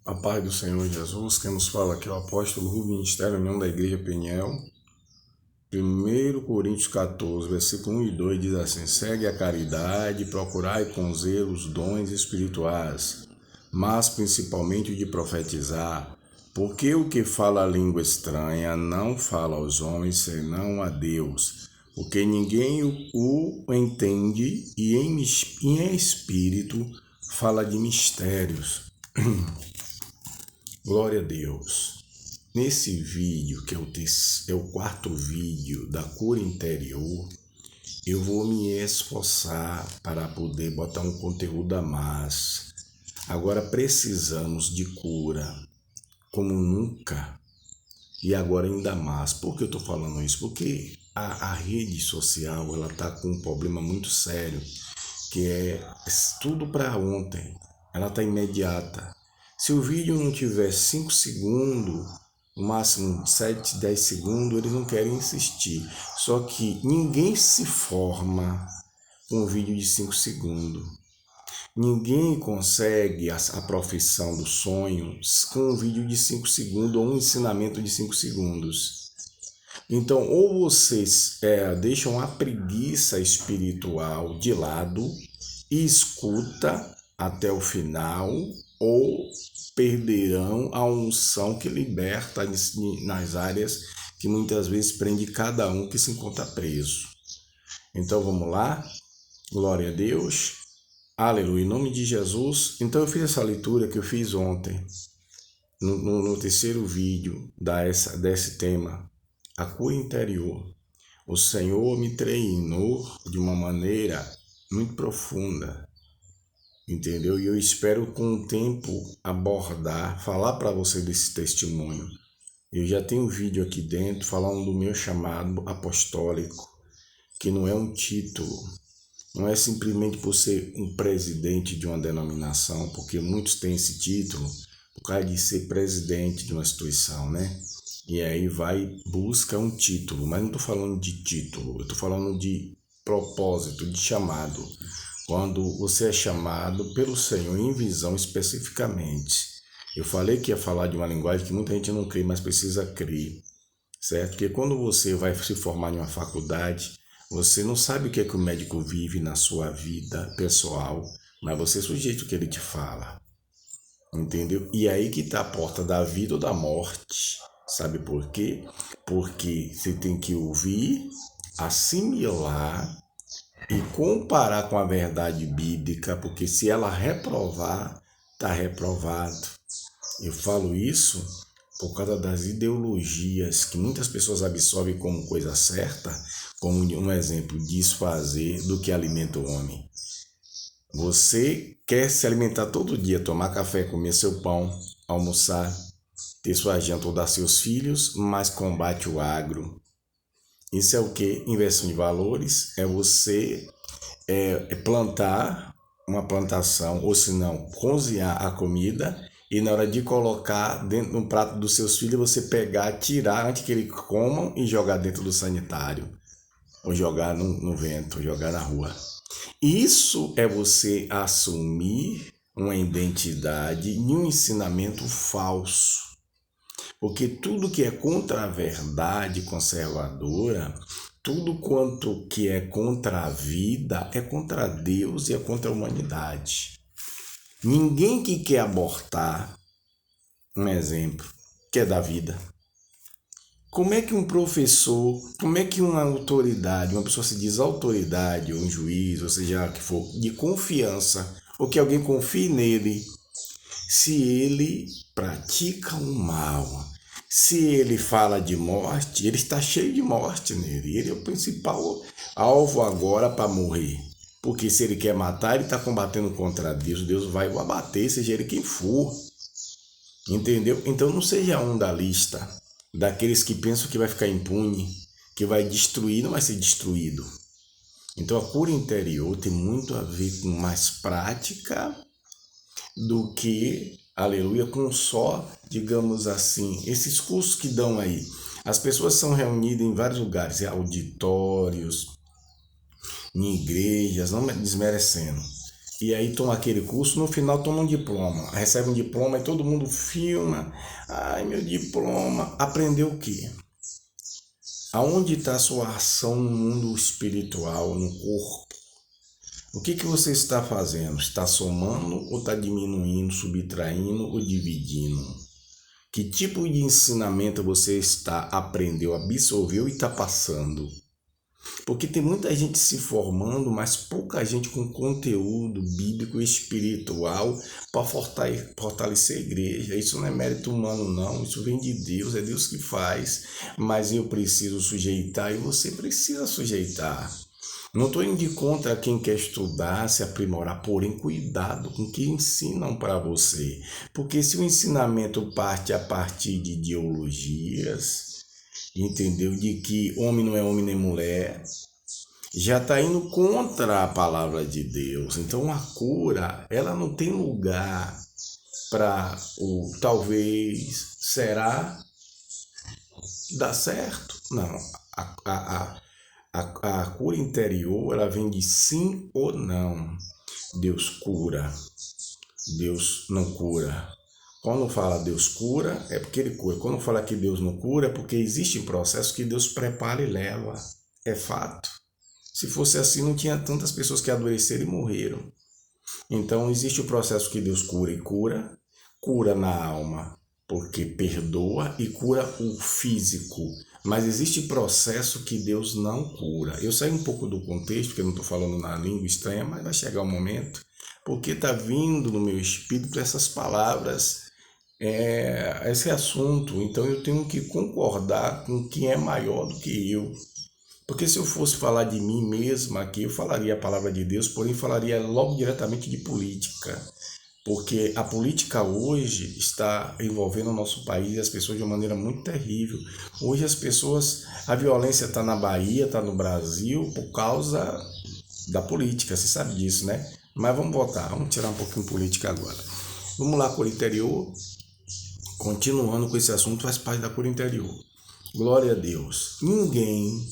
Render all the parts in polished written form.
A paz do Senhor Jesus, quem nos fala aqui é o apóstolo Rubem Ministério União da Igreja Peniel. 1 Coríntios 14, versículo 1 e 2 diz assim: segue a caridade, procurai com zelo os dons espirituais, mas principalmente o de profetizar, porque o que fala a língua estranha não fala aos homens, senão a Deus, porque ninguém o entende, e em espírito fala de mistérios. Glória a Deus. Nesse vídeo, que é o quarto vídeo da cura interior, eu vou me esforçar para poder botar um conteúdo a mais. Agora precisamos de cura como nunca, e agora ainda mais. Por que eu estou falando isso? Porque a rede social ela está com um problema muito sério, que é tudo para ontem. Ela está imediata. Se o vídeo não tiver 5 segundos, no máximo 7, 10 segundos, eles não querem insistir. Só que ninguém se forma com um vídeo de 5 segundos. Ninguém consegue a profissão dos sonhos com um vídeo de 5 segundos ou um ensinamento de 5 segundos. Então, ou vocês deixam a preguiça espiritual de lado e escuta até o final, ou perderão a unção que liberta nas áreas que muitas vezes prende cada um que se encontra preso. Então vamos lá, glória a Deus, aleluia, em nome de Jesus. Então eu fiz essa leitura que eu fiz ontem, no terceiro vídeo desse tema, a cura interior. O Senhor me treinou de uma maneira muito profunda, entendeu? E eu espero com o tempo falar para você desse testemunho. Eu já tenho um vídeo aqui dentro falando do meu chamado apostólico, que não é um título, não é simplesmente por ser um presidente de uma denominação, porque muitos têm esse título por causa de ser presidente de uma instituição, né? E aí busca um título, mas não estou falando de título, eu estou falando de propósito, de chamado. Quando você é chamado pelo Senhor em visão especificamente. Eu falei que ia falar de uma linguagem que muita gente não crê, mas precisa crer, certo? Porque quando você vai se formar em uma faculdade, você não sabe o que é que o médico vive na sua vida pessoal, mas você é sujeito que ele te fala, entendeu? E aí que está a porta da vida ou da morte. Sabe por quê? Porque você tem que ouvir, assimilar e comparar com a verdade bíblica, porque se ela reprovar, está reprovado. Eu falo isso por causa das ideologias que muitas pessoas absorvem como coisa certa, como um exemplo, desfazer do que alimenta o homem. Você quer se alimentar todo dia, tomar café, comer seu pão, almoçar, ter sua janta ou dar seus filhos, mas combate o agro. Isso é o que? Inversão de valores, é você plantar uma plantação, ou se não, cozinhar a comida, e na hora de colocar dentro do prato dos seus filhos, você pegar, tirar antes que eles comam e jogar dentro do sanitário, ou jogar no vento, ou jogar na rua. Isso é você assumir uma identidade e um ensinamento falso. Porque tudo que é contra a verdade conservadora, tudo quanto que é contra a vida, é contra Deus e é contra a humanidade. Ninguém que quer abortar, um exemplo, quer dar vida. Como é que um professor, como é que uma autoridade, uma pessoa se diz autoridade, ou um juiz, ou seja, que for, de confiança, ou que alguém confie nele, se ele pratica o mal, se ele fala de morte, ele está cheio de morte nele. Ele é o principal alvo agora para morrer. Porque se ele quer matar, ele está combatendo contra Deus. Deus vai o abater, seja ele quem for. Entendeu? Então não seja um da lista daqueles que pensam que vai ficar impune, que vai destruir, não vai ser destruído. Então a cura interior tem muito a ver com mais prática do que, aleluia, com só, digamos assim, esses cursos que dão aí. As pessoas são reunidas em vários lugares, auditórios, em igrejas, não desmerecendo. E aí toma aquele curso, no final toma um diploma. Recebe um diploma e todo mundo filma. Ai, meu diploma. Aprendeu o quê? Aonde está a sua ação no mundo espiritual, no corpo? O que você está fazendo? Está somando ou está diminuindo, subtraindo ou dividindo? Que tipo de ensinamento você aprendeu, absorveu e está passando? Porque tem muita gente se formando, mas pouca gente com conteúdo bíblico e espiritual para fortalecer a igreja. Isso não é mérito humano, não. Isso vem de Deus, é Deus que faz. Mas eu preciso sujeitar e você precisa sujeitar. Não estou indo de contra quem quer estudar, se aprimorar, porém cuidado com o que ensinam para você. Porque se o ensinamento parte a partir de ideologias, entendeu? De que homem não é homem nem mulher, já está indo contra a palavra de Deus. Então a cura, ela não tem lugar para o talvez, será, dar certo. Não, a cura interior, ela vem de sim ou não. Deus cura, Deus não cura. Quando fala Deus cura, é porque ele cura. Quando fala que Deus não cura, é porque existe um processo que Deus prepara e leva. É fato. Se fosse assim, não tinha tantas pessoas que adoeceram e morreram. Então, existe o processo que Deus cura e cura. Cura na alma, porque perdoa, e cura o físico. Mas existe processo que Deus não cura. Eu saí um pouco do contexto, porque eu não estou falando na língua estranha, mas vai chegar um momento, porque está vindo no meu espírito essas palavras, esse assunto. Então eu tenho que concordar com quem é maior do que eu. Porque se eu fosse falar de mim mesmo aqui, eu falaria a palavra de Deus, porém falaria logo diretamente de política. Porque a política hoje está envolvendo o nosso país e as pessoas de uma maneira muito terrível. Hoje as pessoas, a violência está na Bahia, está no Brasil, por causa da política, você sabe disso, né? Mas vamos voltar, vamos tirar um pouquinho de política agora. Vamos lá, cura interior. Continuando com esse assunto, faz parte da cura interior. Glória a Deus. Ninguém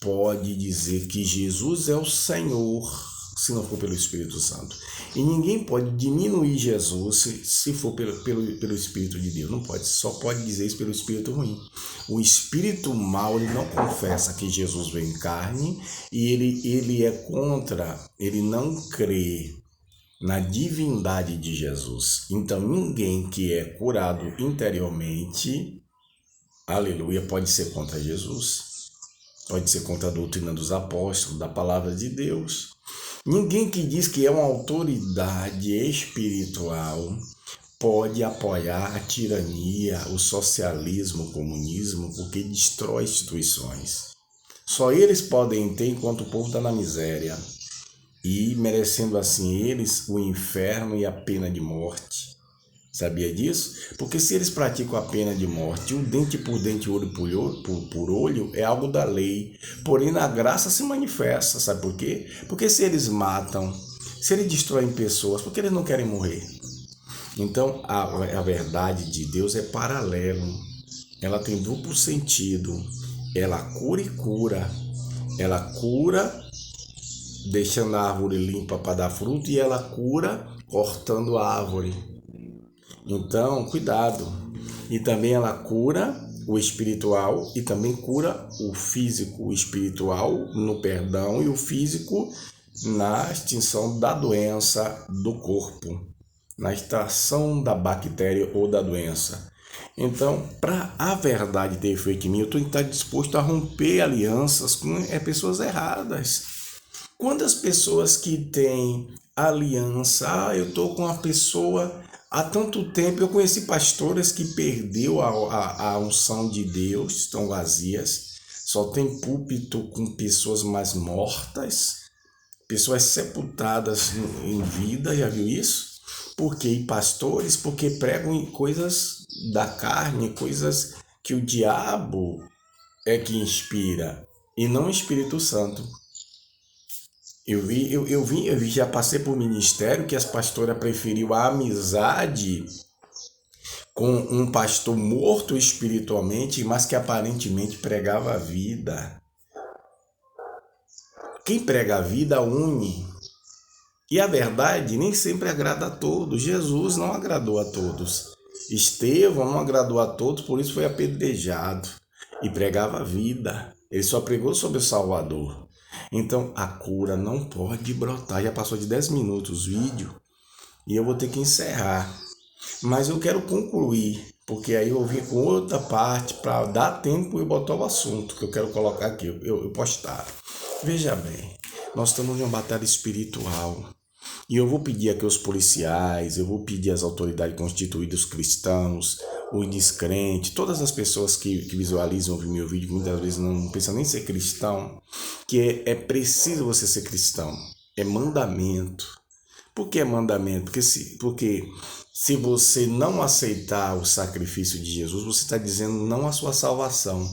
pode dizer que Jesus é o Senhor se não for pelo Espírito Santo. E ninguém pode diminuir Jesus se for pelo Espírito de Deus. Não pode. Só pode dizer isso pelo Espírito ruim. O Espírito mau, ele não confessa que Jesus veio em carne, e ele é contra, ele não crê na divindade de Jesus. Então ninguém que é curado interiormente, aleluia, pode ser contra Jesus. Pode ser contra a doutrina dos apóstolos, da palavra de Deus. Ninguém que diz que é uma autoridade espiritual pode apoiar a tirania, o socialismo, o comunismo, porque destrói instituições. Só eles podem ter enquanto o povo está na miséria, e merecendo assim eles o inferno e a pena de morte. Sabia disso? Porque se eles praticam a pena de morte, o dente por dente, olho por olho, é algo da lei. Porém, na graça se manifesta. Sabe por quê? Porque se eles matam, se eles destroem pessoas, porque eles não querem morrer. Então, a verdade de Deus é paralelo. Ela tem duplo sentido. Ela cura e cura. Ela cura deixando a árvore limpa para dar fruto, e ela cura cortando a árvore. Então, cuidado. E também ela cura o espiritual e também cura o físico. O espiritual no perdão e o físico na extinção da doença do corpo, na extração da bactéria ou da doença. Então, para a verdade ter efeito em mim, eu tenho que estar disposto a romper alianças com pessoas erradas. Quantas pessoas que têm aliança, eu estou com a pessoa há tanto tempo. Eu conheci pastoras que perdeu a unção de Deus, estão vazias, só tem púlpito com pessoas mais mortas, pessoas sepultadas em vida, já viu isso? Por quê? E pastores, porque pregam coisas da carne, coisas que o diabo é que inspira, e não o Espírito Santo. Eu já passei por ministério que as pastoras preferiam a amizade com um pastor morto espiritualmente, mas que aparentemente pregava a vida. Quem prega a vida une. E a verdade nem sempre agrada a todos. Jesus não agradou a todos. Estevão não agradou a todos, por isso foi apedrejado. E pregava a vida. Ele só pregou sobre o Salvador. Então a cura não pode brotar. Já passou de 10 minutos o vídeo e eu vou ter que encerrar. Mas eu quero concluir, porque aí eu vim com outra parte para dar tempo e botar o assunto que eu quero colocar aqui, eu postar. Veja bem, nós estamos em uma batalha espiritual. E eu vou pedir aqui aos policiais, eu vou pedir às autoridades constituídas, os cristãos, os descrentes, todas as pessoas que visualizam o meu vídeo, que muitas vezes não pensam nem ser cristão, que é preciso você ser cristão. É mandamento. Por que é mandamento? Porque se você não aceitar o sacrifício de Jesus, você está dizendo não à sua salvação.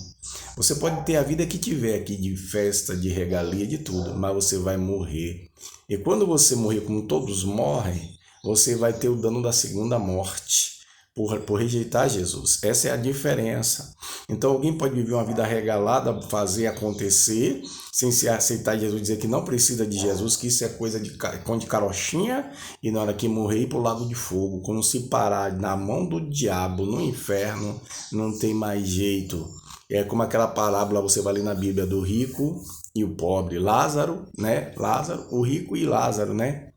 Você pode ter a vida que tiver aqui, de festa, de regalia, de tudo, mas você vai morrer. E quando você morrer como todos morrem, você vai ter o dano da segunda morte, por rejeitar Jesus. Essa é a diferença. Então alguém pode viver uma vida regalada, fazer acontecer, sem se aceitar Jesus, dizer que não precisa de Jesus, que isso é coisa de pão de carochinha, e na hora que morrer ir para o lago de fogo. Quando se parar na mão do diabo, no inferno, não tem mais jeito. É como aquela parábola, você vai ler na Bíblia, do rico e o pobre. Lázaro, né? Lázaro, o rico e Lázaro, né?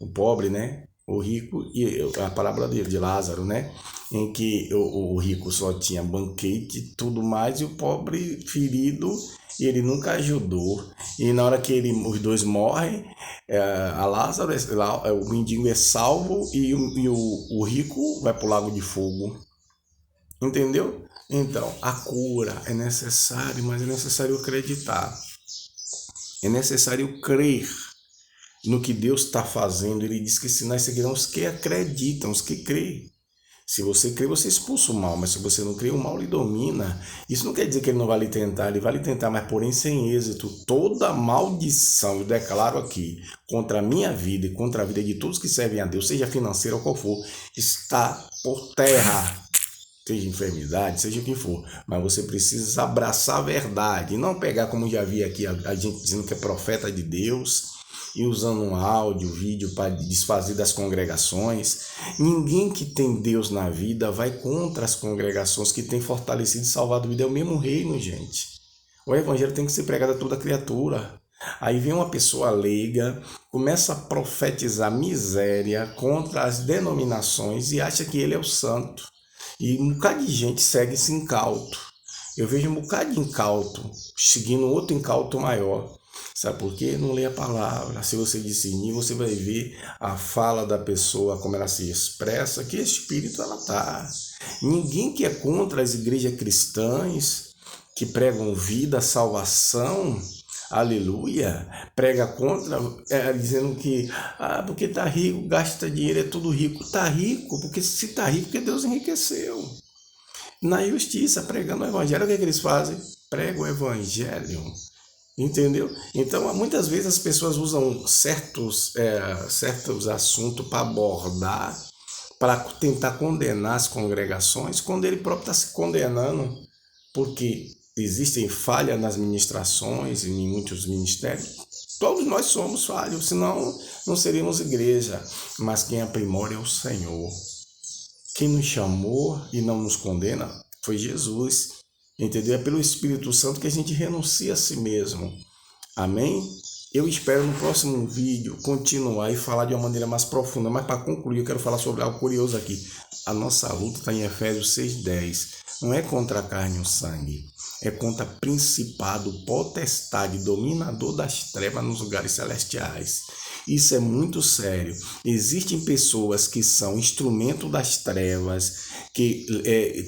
O pobre, né? O rico e a parábola de Lázaro, né? Em que o rico só tinha banquete e tudo mais, e o pobre ferido, e ele nunca ajudou. E na hora que os dois morrem, a Lázaro, o mendigo é salvo e o rico vai para o lago de fogo. Entendeu? Então, a cura é necessária, mas é necessário acreditar. É necessário crer no que Deus está fazendo. Ele diz que sinais seguirão os que acreditam, os que creem. Se você crê, você expulsa o mal, mas se você não crê, o mal lhe domina. Isso não quer dizer que ele não vai lhe tentar, ele vai lhe tentar, mas porém sem êxito. Toda maldição, eu declaro aqui, contra a minha vida e contra a vida de todos que servem a Deus, seja financeira ou qual for, está por terra. Seja enfermidade, seja o que for, mas você precisa abraçar a verdade, e não pegar, como já vi aqui, a gente dizendo que é profeta de Deus, e usando um áudio, vídeo para desfazer das congregações. Ninguém que tem Deus na vida vai contra as congregações que têm fortalecido e salvado a vida. É o mesmo reino, gente. O evangelho tem que ser pregado a toda criatura. Aí vem uma pessoa leiga, começa a profetizar miséria contra as denominações e acha que ele é o santo. E um bocado de gente segue esse incauto. Eu vejo um bocado de incauto seguindo outro incauto maior. Sabe por quê? Não lê a palavra. Se você discernir, você vai ver a fala da pessoa, como ela se expressa, que espírito ela tá. Ninguém que é contra as igrejas cristãs, que pregam vida, salvação, aleluia, prega contra, dizendo que porque tá rico, gasta dinheiro, é tudo rico. Tá rico, porque se tá rico, porque Deus enriqueceu. Na justiça, pregando o evangelho, o que é que eles fazem? Pregam o evangelho. Entendeu? Então, muitas vezes as pessoas usam certos assuntos para abordar, para tentar condenar as congregações, quando ele próprio está se condenando, porque existem falhas nas ministrações e em muitos ministérios. Todos nós somos falhos, senão não seríamos igreja. Mas quem aprimora é o Senhor. Quem nos chamou e não nos condena foi Jesus. Entendeu? É pelo Espírito Santo que a gente renuncia a si mesmo. Amém? Eu espero no próximo vídeo continuar e falar de uma maneira mais profunda. Mas para concluir, eu quero falar sobre algo curioso aqui. A nossa luta está em Efésios 6,10. Não é contra a carne e o sangue. É contra principado, potestade, dominador das trevas nos lugares celestiais. Isso é muito sério. Existem pessoas que são instrumento das trevas, que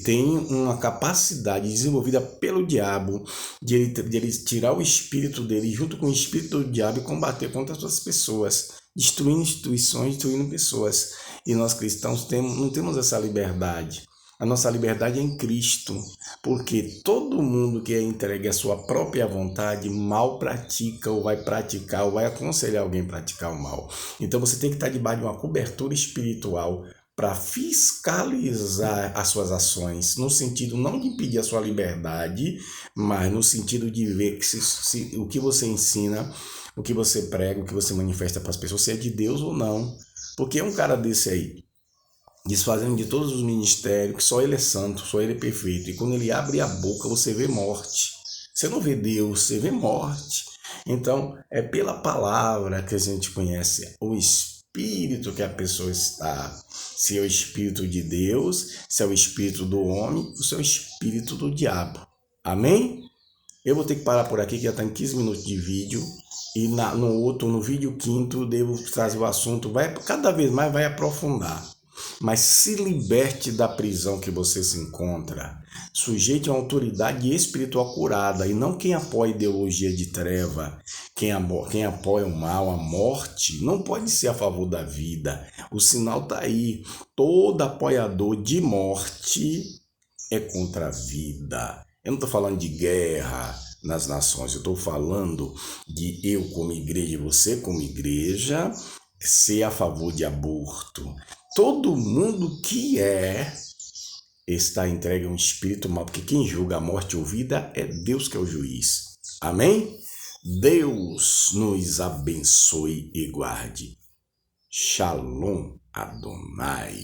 têm uma capacidade desenvolvida pelo diabo de ele tirar o espírito dele junto com o espírito do diabo e combater contra essas pessoas, destruindo instituições, destruindo pessoas. E nós cristãos não temos essa liberdade. A nossa liberdade é em Cristo, porque todo mundo que é entregue à sua própria vontade mal pratica ou vai praticar ou vai aconselhar alguém a praticar o mal. Então você tem que estar debaixo de uma cobertura espiritual para fiscalizar as suas ações, no sentido não de impedir a sua liberdade, mas no sentido de ver que o que você ensina o que você prega, o que você manifesta para as pessoas, se é de Deus ou não. Porque um cara desse aí, desfazendo de todos os ministérios, que só ele é santo, só ele é perfeito. E quando ele abre a boca, você vê morte. Você não vê Deus, você vê morte. Então, é pela palavra que a gente conhece o espírito que a pessoa está. Se é o espírito de Deus, se é o espírito do homem, ou se é o espírito do diabo. Amém? Eu vou ter que parar por aqui, que já está em 15 minutos de vídeo. E no vídeo quinto, devo trazer o assunto, cada vez mais vai aprofundar. Mas se liberte da prisão que você se encontra. Sujeite a uma autoridade espiritual curada, e não quem apoia ideologia de treva, quem apoia o mal, a morte, não pode ser a favor da vida. O sinal está aí. Todo apoiador de morte é contra a vida. Eu não estou falando de guerra nas nações, eu estou falando de eu como igreja e você como igreja ser a favor de aborto. Todo mundo que está entregue a um espírito mal, porque quem julga a morte ou vida é Deus que é o juiz. Amém? Deus nos abençoe e guarde. Shalom Adonai.